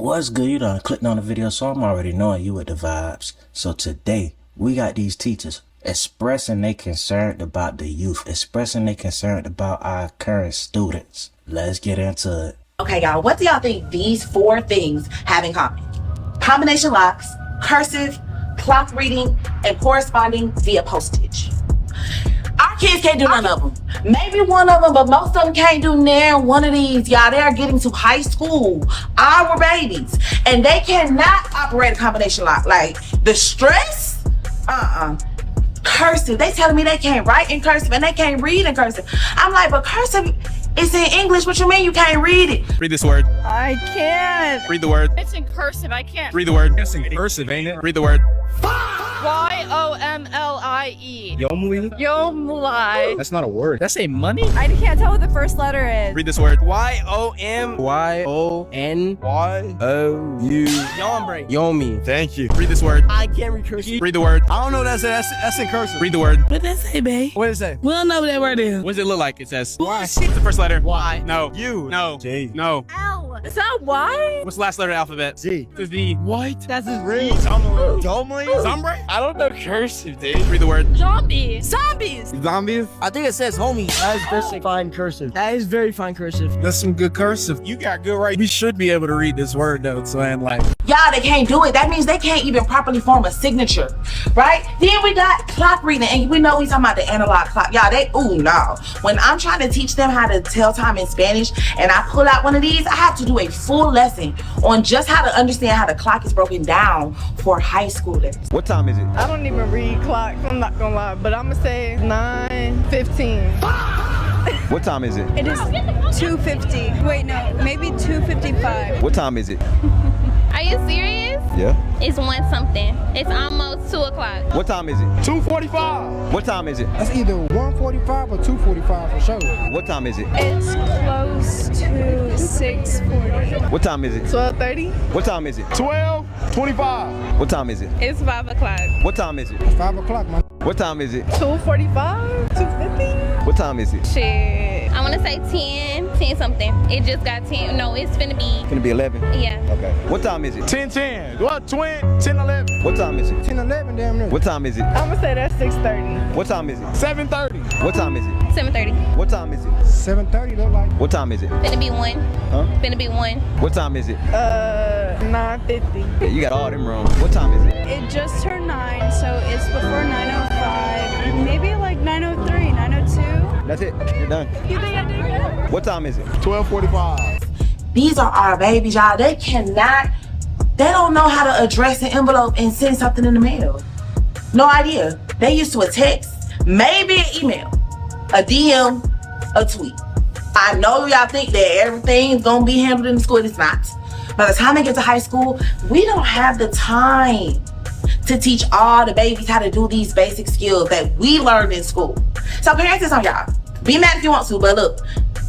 What's good? You done clicked on the video, so I'm already knowing you with the vibes. So today, we got these teachers expressing they concerned about the youth, expressing they concerned about our current students. Let's get into it. Okay, y'all, what do y'all think these 4 things have in common? Combination locks, cursive, clock reading, and corresponding via postage. Our kids can't do none of them. Maybe one of them, but most of them can't do near one of these, y'all. They are getting to high school, our babies, and they cannot operate a combination lock. Like, the stress, cursive, they telling me they can't write in cursive and they can't read in cursive. I'm like, but cursive is in English. What you mean you can't read it? Read this word. I can't. Read the word. It's in cursive. I can't. Read the word. It's in cursive, ain't it? Read the word. Y-O-M-L-I-E. Yomli? Yomli. That's not a word. That's a money? I can't tell what the first letter is. Read this word. Y-O-M-Y-O-U. Yombre. Yomi. Thank you. Read this word. I can't read cursive. Read the word. I don't know that's in cursive. Read the word. What does that say, babe? What is that? We don't know what that word is. What does it look like? It says. Y. What's the first letter? Y. No. U. No. J. No. L. Is that Y? What's the last letter of the alphabet? Z. This is the. What? That's his Read. Zomli. Zombre? I don't know cursive, dude. Read the word. Zombie. Zombies. Zombies. I think it says homie. That is very fine cursive. That is very fine cursive. That's some good cursive. You got good right. We should be able to read this word though, so I'm like. Y'all, they can't do it. That means they can't even properly form a signature, right? Then we got clock reading, and we know we talking about the analog clock. Y'all, no. When I'm trying to teach them how to tell time in Spanish, and I pull out one of these, I have to do a full lesson on just how to understand how the clock is broken down for high schoolers. What time is it? I don't even read clocks. I'm not gonna lie, but I'm gonna say 9:15. What time is it? It is 2:50. Wait, no, maybe 2:55. What time is it? Are you serious? Yeah. It's 1 something. It's almost 2 o'clock. What time is it? 2:45. What time is it? That's either 1:45 or 2:45 for sure. What time is it? It's close to 6:40. What time is it? 12:30. What time is it? 12:25. What time is it? It's 5 o'clock. What time is it? 5 o'clock, man. What time is it? 2:45. 2:50. What time is it? Shit. I want to say 10 something. It just got 10. No, it's finna be. Gonna be 11. Yeah. Okay. What time is it? 10:10. What? 10:11. What time is it? 10, 11, damn near. What time is it? I'm gonna say that's 6:30. What time is it? 7:30. What time is it? 7:30. What time is it? 7:30 look like. What time is it? Finna be 1. Huh? Finna be 1. What time is it? 9:50. Yeah, you got all them wrong. What time is it? It just turned 9, so it's before 9:05. Maybe like 9:03, 9:02. That's it. You're done. You think I did good? What time is it? 12:45. These are our babies, y'all. They don't know how to address an envelope and send something in the mail. No idea. They used to a text, maybe an email, a DM, a tweet. I know y'all think that everything's gonna be handled in the school. It's not. By the time they get to high school, we don't have the time to teach all the babies how to do these basic skills that we learned in school. So parents, it's on y'all. Be mad if you want to, but look,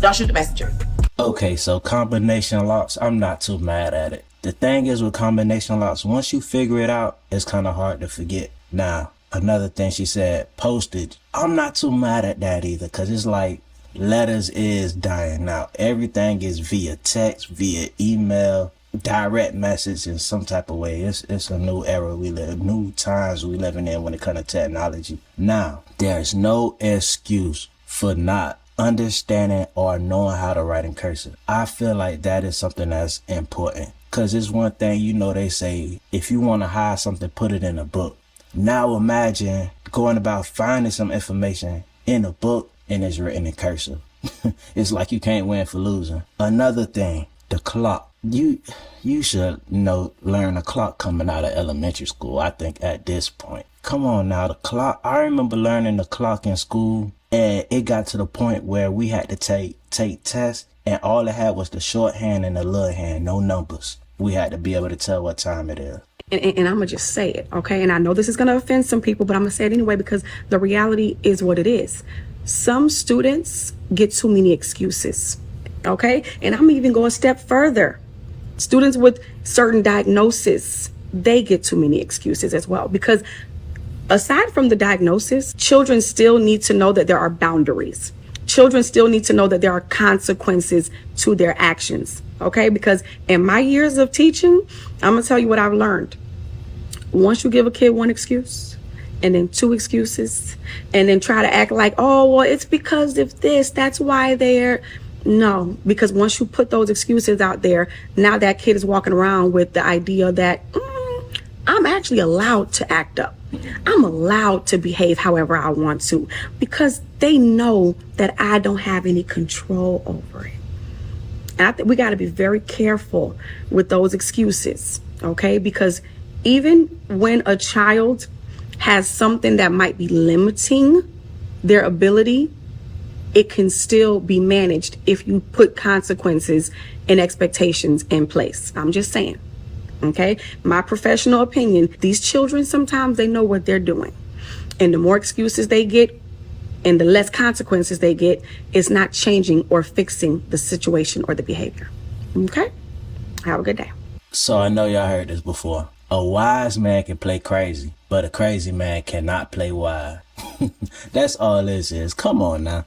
don't shoot the messenger. Okay, so combination locks, I'm not too mad at it. The thing is with combination locks, once you figure it out, it's kind of hard to forget. Now, another thing she said, postage. I'm not too mad at that either, because it's like letters is dying out. Everything is via text, via email, direct message in some type of way. It's a new era we live, new times we living in when it comes to technology. Now, there's no excuse for not understanding or knowing how to write in cursive. I feel like that is something that's important, because it's one thing, you know, they say if you want to hide something, put it in a book. Now imagine going about finding some information in a book and it's written in cursive. It's like you can't win for losing. Another thing, the clock. You should learn a clock coming out of elementary school, I think, at this point. Come on now, the clock. I remember learning the clock in school, and it got to the point where we had to take tests, and all it had was the shorthand and the little hand, no numbers. We had to be able to tell what time it is. And I'm going to just say it, okay? And I know this is going to offend some people, but I'm going to say it anyway because the reality is what it is. Some students get too many excuses, okay? And I'm even going a step further. Students with certain diagnoses, they get too many excuses as well, because aside from the diagnosis, children still need to know that there are boundaries. Children still need to know that there are consequences to their actions, okay? Because in my years of teaching, I'm gonna tell you what I've learned. Once you give a kid one excuse, and then two excuses, and then try to act like, oh, well, it's because of this, that's why they're... No, because once you put those excuses out there, now that kid is walking around with the idea that I'm actually allowed to act up. I'm allowed to behave however I want to, because they know that I don't have any control over it. And I think we got to be very careful with those excuses, okay? Because even when a child has something that might be limiting their ability, it can still be managed if you put consequences and expectations in place. I'm just saying, okay? My professional opinion, these children, sometimes they know what they're doing. And the more excuses they get and the less consequences they get, it's not changing or fixing the situation or the behavior. Okay? Have a good day. So I know y'all heard this before. A wise man can play crazy, but a crazy man cannot play wise. That's all this is. Come on now.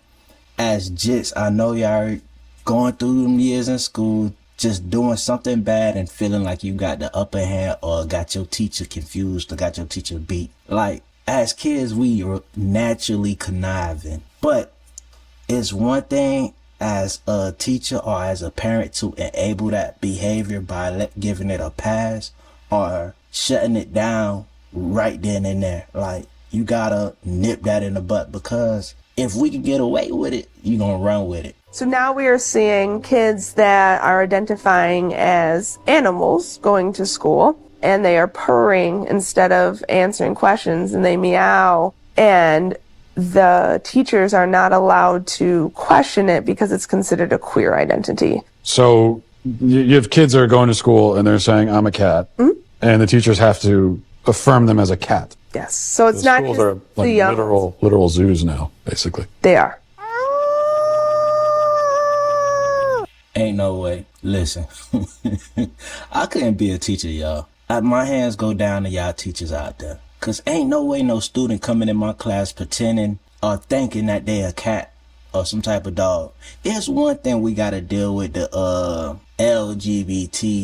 As jits, I know y'all going through them years in school, just doing something bad and feeling like you got the upper hand or got your teacher confused or got your teacher beat. Like, as kids, we are naturally conniving. But it's one thing as a teacher or as a parent to enable that behavior by giving it a pass or shutting it down right then and there. Like, you gotta nip that in the butt, because if we can get away with it, you're gonna run with it. So now we are seeing kids that are identifying as animals going to school, and they are purring instead of answering questions, and they meow, and the teachers are not allowed to question it because it's considered a queer identity. So you have kids that are going to school and they're saying, I'm a cat, and the teachers have to affirm them as a cat. Yes. So it's The not schools just are like the literal zoos now, basically. They are. Ain't no way. Listen, I couldn't be a teacher, y'all. My hands go down to y'all teachers out there. Cause ain't no way no student coming in my class pretending or thinking that they a cat or some type of dog. It's one thing we gotta deal with the LGBTQBC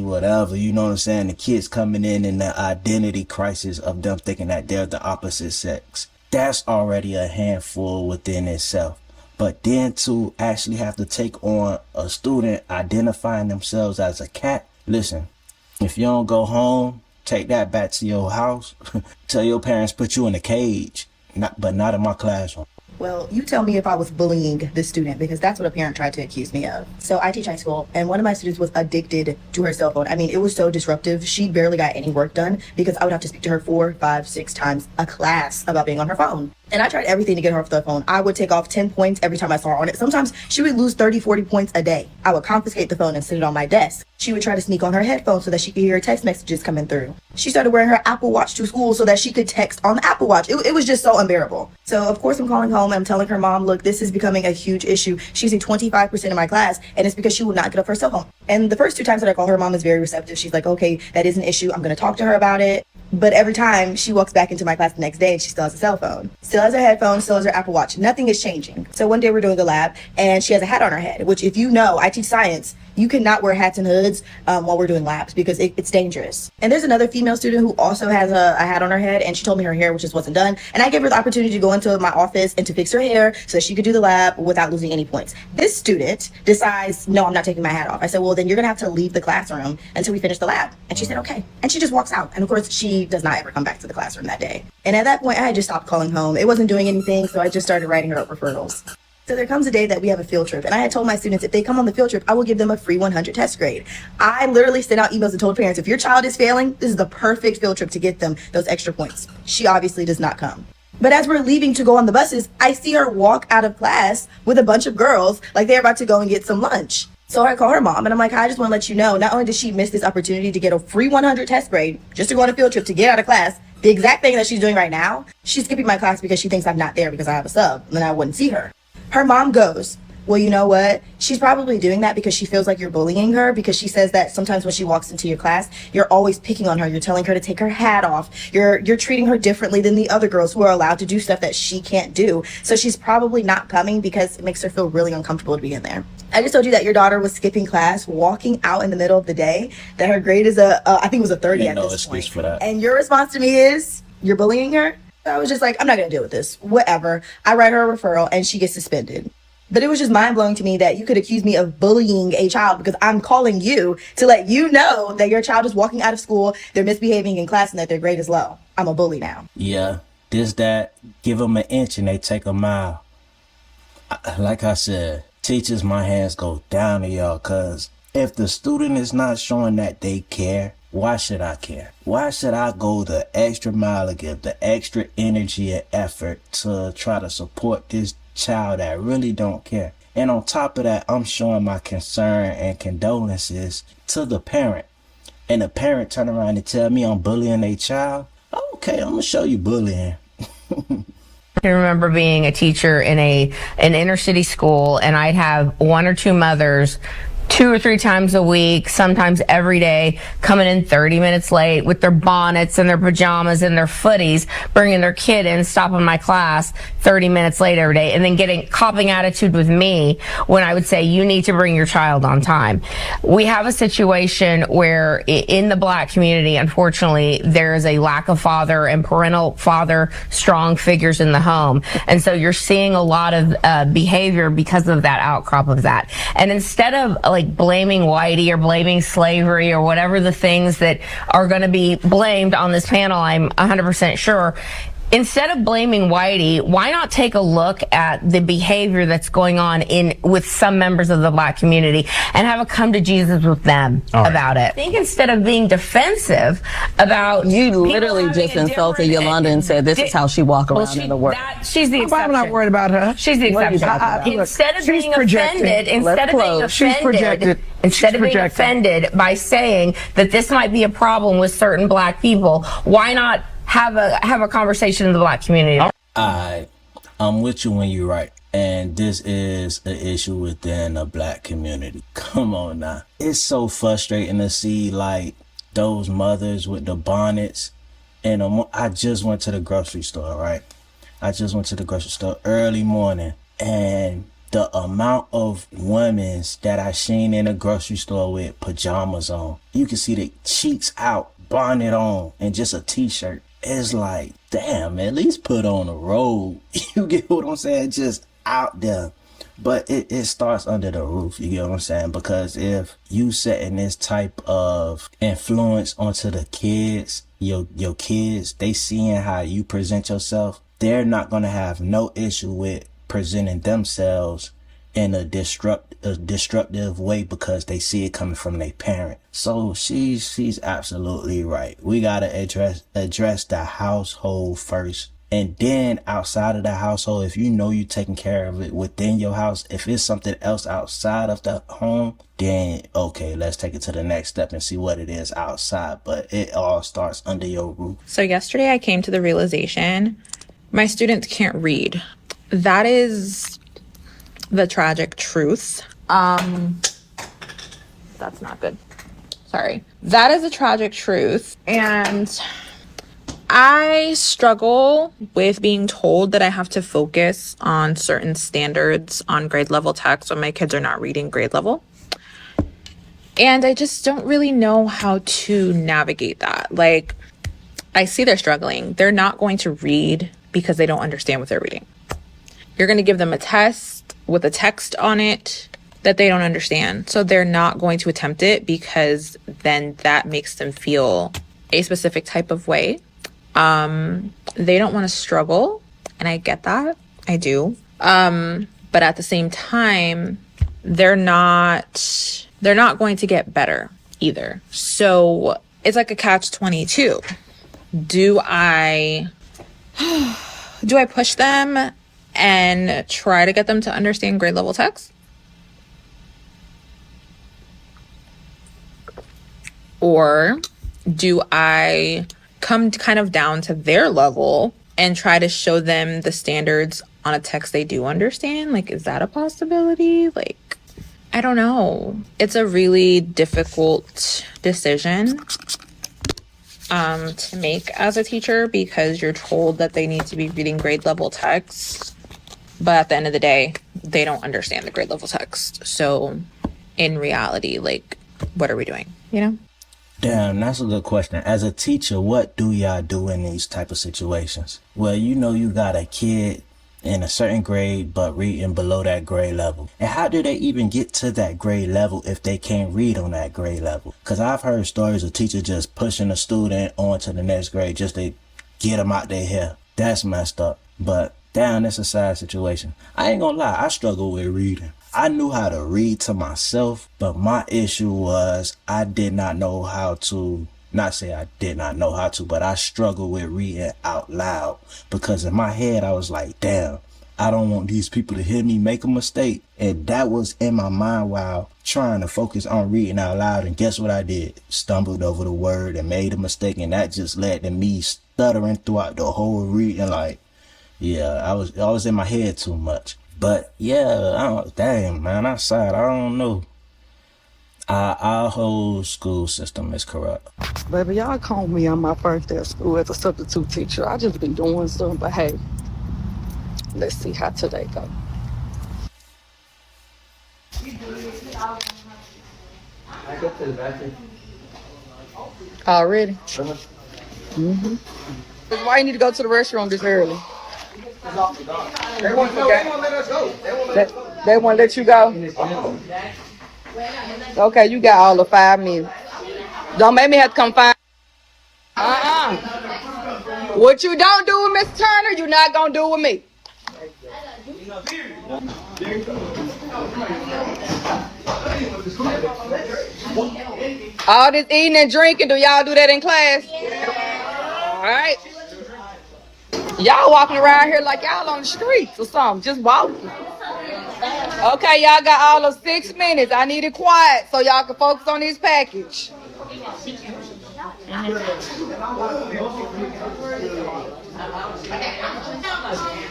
whatever, you know what I'm saying? The kids coming in the identity crisis of them thinking that they're the opposite sex. That's already a handful within itself. But then to actually have to take on a student identifying themselves as a cat, listen, if you don't go home, take that back to your house. Tell your parents put you in a cage, but not in my classroom. Well, you tell me if I was bullying this student, because that's what a parent tried to accuse me of. So I teach high school, and one of my students was addicted to her cell phone. I mean, it was so disruptive. She barely got any work done because I would have to speak to her 4, 5, 6 times a class about being on her phone. And I tried everything to get her off the phone. I would take off 10 points every time I saw her on it. Sometimes she would lose 30, 40 points a day. I would confiscate the phone and sit it on my desk. She would try to sneak on her headphones so that she could hear text messages coming through. She started wearing her Apple Watch to school so that she could text on the Apple Watch. It was just so unbearable. So of course I'm calling home and I'm telling her mom, look, this is becoming a huge issue. She's in 25% of my class, and it's because she will not get off her cell phone. And the first 2 times that I call her, mom is very receptive. She's like, okay, that is an issue. I'm going to talk to her about it. But every time she walks back into my class the next day and she still has a cell phone, still has her headphones, still has her Apple Watch. Nothing is changing. So one day we're doing a lab and she has a hat on her head, which if you know, I teach science, you cannot wear hats and hoods while we're doing labs because it's dangerous. And there's another female student who also has a hat on her head, and she told me her hair just wasn't done. And I gave her the opportunity to go into my office and to fix her hair so that she could do the lab without losing any points. This student decides, no, I'm not taking my hat off. I said, well, then you're gonna have to leave the classroom until we finish the lab. And she said, okay. And she just walks out. And of course, she does not ever come back to the classroom that day. And at that point, I had just stopped calling home. It wasn't doing anything, so I just started writing her up referrals. So there comes a day that we have a field trip, and I had told my students if they come on the field trip, I will give them a free 100 test grade. I literally sent out emails and told parents, if your child is failing, this is the perfect field trip to get them those extra points. She obviously does not come. But as we're leaving to go on the buses, I see her walk out of class with a bunch of girls like they're about to go and get some lunch. So I call her mom and I'm like, I just want to let you know, not only did she miss this opportunity to get a free 100 test grade just to go on a field trip to get out of class, the exact thing that she's doing right now, she's skipping my class because she thinks I'm not there because I have a sub and then I wouldn't see her. Her mom goes, Well, you know what? She's probably doing that because she feels like you're bullying her, because she says that sometimes when she walks into your class, you're always picking on her. You're telling her to take her hat off. You're treating her differently than the other girls who are allowed to do stuff that she can't do. So she's probably not coming because it makes her feel really uncomfortable to be in there. I just told you that your daughter was skipping class, walking out in the middle of the day, that her grade is I think it was a 30 at no this point. excuse for that. And your response to me is, you're bullying her? I was just like, I'm not going to deal with this. Whatever. I write her a referral and she gets suspended. But it was just mind-blowing to me that you could accuse me of bullying a child because I'm calling you to let you know that your child is walking out of school, they're misbehaving in class, and that their grade is low. I'm a bully now. Yeah, that, give them an inch and they take a mile. Like I said, teachers, my hands go down to y'all, because if the student is not showing that they care, why should I care? Why should I go the extra mile and give the extra energy and effort to try to support this child that really don't care? And on top of that, I'm showing my concern and condolences to the parent. And the parent turn around and tell me I'm bullying a child. Okay, I'm gonna show you bullying. I remember being a teacher in an inner city school, and I'd have one or two mothers 2 or 3 times a week, sometimes every day, coming in 30 minutes late with their bonnets and their pajamas and their footies, bringing their kid in, stopping my class 30 minutes late every day, and then copping attitude with me when I would say, you need to bring your child on time. We have a situation where in the Black community, unfortunately, there is a lack of father and parental father strong figures in the home. And so you're seeing a lot of behavior because of that outcrop of that. And instead of like blaming whitey or blaming slavery or whatever the things that are going to be blamed on this panel, I'm 100% sure. Instead of blaming whitey, why not take a look at the behavior that's going on with some members of the Black community and have a come to Jesus with them about it? I think instead of being defensive about you literally just insulted Yolanda and said this is how she walk around in the world. She's the exception. I'm not worried about her. She's the exception. Instead of being offended, instead of being offended by saying that this might be a problem with certain Black people, why not have a conversation in the Black community? I'm with you when you're right. And this is an issue within the Black community. Come on now. It's so frustrating to see like those mothers with the bonnets. And I just went to the grocery store, right? I just went to the grocery store early morning, and the amount of women that I seen in the grocery store with pajamas on, you can see the cheeks out, bonnet on, and just a t-shirt. It's like, damn, at least put on a robe. You get what I'm saying? Just out there. But it starts under the roof, you get what I'm saying? Because if you setting this type of influence onto the kids, your kids, they seeing how you present yourself, they're not going to have no issue with presenting themselves in a destructive way because they see it coming from their parent. So she's absolutely right. We gotta address the household first, and then outside of the household, if you know you're taking care of it within your house, if it's something else outside of the home, then okay, let's take it to the next step and see what it is outside. But it all starts under your roof. So yesterday I came to the realization my students can't read. That is the tragic truth. That's not good. Sorry. That is a tragic truth. And I struggle with being told that I have to focus on certain standards on grade level text when my kids are not reading grade level. And I just don't really know how to navigate that. Like, I see they're struggling. They're not going to read because they don't understand what they're reading. You're going to give them a test with a text on it that they don't understand. So they're not going to attempt it because then that makes them feel a specific type of way. They don't want to struggle, and I get that. I do. But at the same time, they're not going to get better either. So it's like a catch-22. Do I push them and try to get them to understand grade level text? Or do I come kind of down to their level and try to show them the standards on a text they do understand? Like, is that a possibility? Like, I don't know. It's a really difficult decision to make as a teacher, because you're told that they need to be reading grade level text, but at the end of the day, they don't understand the grade level text. So in reality, like, what are we doing, you know? Damn, that's a good question. As a teacher, what do y'all do in these type of situations? Well, you know you got a kid in a certain grade but reading below that grade level. And how do they even get to that grade level if they can't read on that grade level? Because I've heard stories of teachers just pushing a student on to the next grade just to get them out their hair. That's messed up. But damn, that's a sad situation. I ain't gonna lie, I struggle with reading. I knew how to read to myself, but my issue was I did not know how to, not say I did not know how to, but I struggled with reading out loud, because in my head I was like, damn, I don't want these people to hear me make a mistake. And that was in my mind while trying to focus on reading out loud. And guess what I did? Stumbled over the word and made a mistake, and that just led to me stuttering throughout the whole reading. Like, yeah, I was in my head too much. But yeah, damn, man, I don't know. Our whole school system is corrupt. Baby, y'all called me on my first day of school as a substitute teacher. I just been doing stuff, but hey, let's see how today go. I go to the bathroom. Already? Mm-hmm. Why you need to go to the restroom this early? They won't let us go. They won't let you go? Okay, you got all the 5 minutes. Don't make me have to come find. What you don't do with Miss Turner, you're not gonna do with me. All this eating and drinking, do y'all do that in class? All right. Y'all walking around here like y'all on the streets or something, just walking. Okay, y'all got all of 6 minutes. I need it quiet so y'all can focus on this package.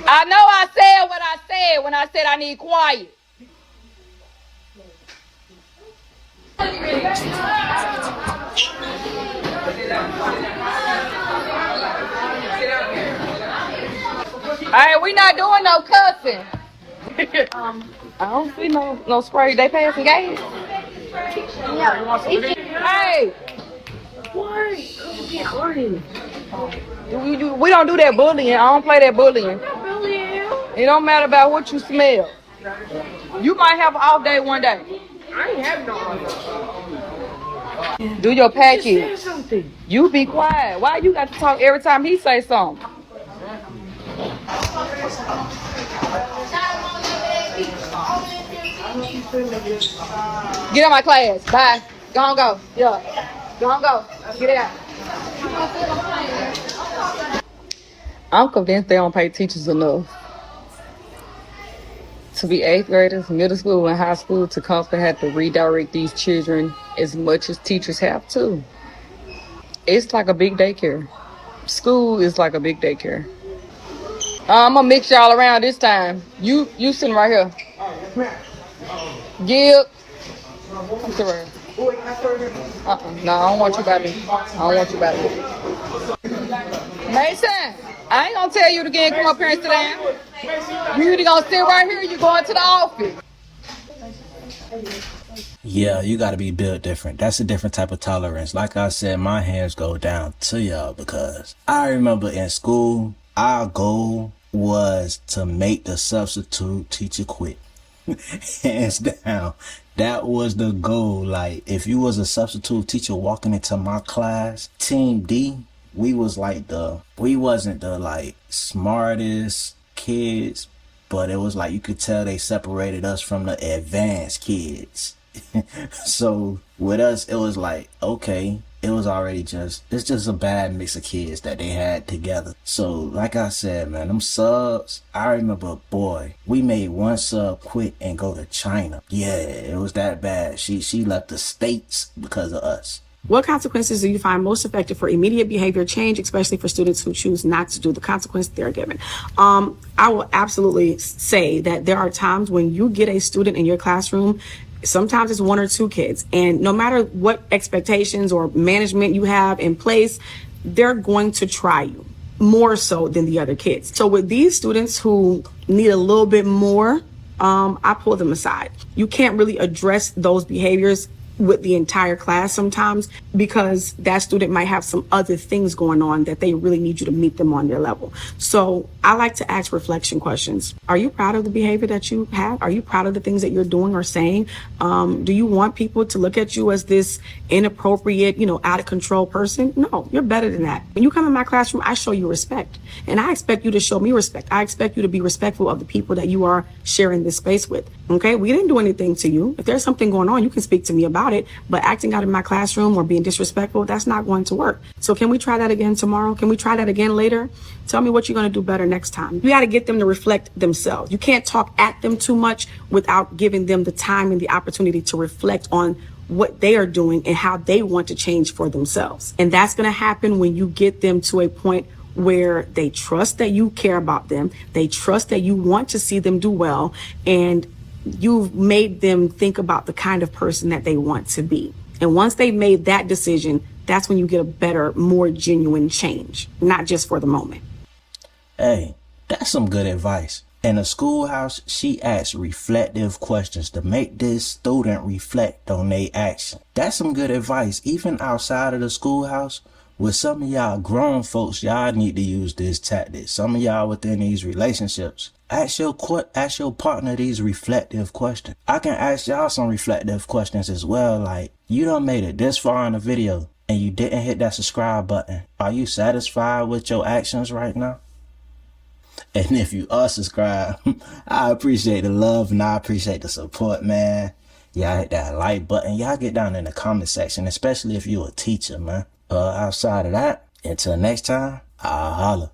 I know I said what I said when I said I need quiet. All right, we not doing no cussing. I don't see no spray. They passing gas. Hey. What? We don't do that bullying. I don't play that bullying. It don't matter about what you smell. You might have an off day one day. I ain't having no money. Do your package. You be quiet. Why you got to talk every time he say something? Get out of my class. Bye. Go on, go. Yeah. Go on, go. Get out. I'm convinced they don't pay teachers enough. To be 8th graders, middle school and high school, to constantly have to redirect these children as much as teachers have to. It's like a big daycare. School is like a big daycare. I'm gonna mix y'all around this time. You sitting right here. Gib. Come sit right here. No, I don't want you by me. I don't want you by me. Mason, I ain't gonna tell you to again come up here and sit down. You either gonna sit right here or you going to the office. Yeah, you gotta be built different. That's a different type of tolerance. Like I said, my hands go down to y'all because I remember in school, our goal was to make the substitute teacher quit. Hands down. That was the goal. Like, if you was a substitute teacher walking into my class, Team D, we wasn't the like smartest kids, but it was like you could tell they separated us from the advanced kids. So with us, it was like, okay, it was already it's just a bad mix of kids that they had together. So like I said, man, them subs, I remember, boy, we made one sub quit and go to China. Yeah, it was that bad. She left the States because of us. What consequences do you find most effective for immediate behavior change, especially for students who choose not to do the consequence they're given? I will absolutely say that there are times when you get a student in your classroom, sometimes it's 1 or 2 kids, and no matter what expectations or management you have in place, they're going to try you more so than the other kids. So with these students who need a little bit more, I pull them aside. You can't really address those behaviors with the entire class sometimes because that student might have some other things going on that they really need you to meet them on their level. So I like to ask reflection questions. Are you proud of the behavior that you have? Are you proud of the things that you're doing or saying? Do you want people to look at you as this inappropriate, out of control person? No, you're better than that. When you come in my classroom, I show you respect, and I expect you to show me respect. I expect you to be respectful of the people that you are sharing this space with. Okay, we didn't do anything to you. If there's something going on, you can speak to me about it, but acting out in my classroom or being disrespectful, that's not going to work. So can we try that again tomorrow? Can we try that again later? Tell me what you're going to do better next time. You got to get them to reflect themselves. You can't talk at them too much without giving them the time and the opportunity to reflect on what they are doing and how they want to change for themselves. And that's going to happen when you get them to a point where they trust that you care about them. They trust that you want to see them do well, and you've made them think about the kind of person that they want to be. And once they've made that decision, that's when you get a better, more genuine change, not just for the moment. Hey, that's some good advice. In the schoolhouse, she asked reflective questions to make this student reflect on their action. That's some good advice. Even outside of the schoolhouse, with some of y'all grown folks, y'all need to use this tactic. Some of y'all within these relationships, ask your partner these reflective questions. I can ask y'all some reflective questions as well. Like, you done made it this far in the video and you didn't hit that subscribe button. Are you satisfied with your actions right now? And if you are subscribed, I appreciate the love and I appreciate the support, man. Y'all hit that like button. Y'all get down in the comment section, especially if you're a teacher, man. Outside of that, until next time, I'll holla.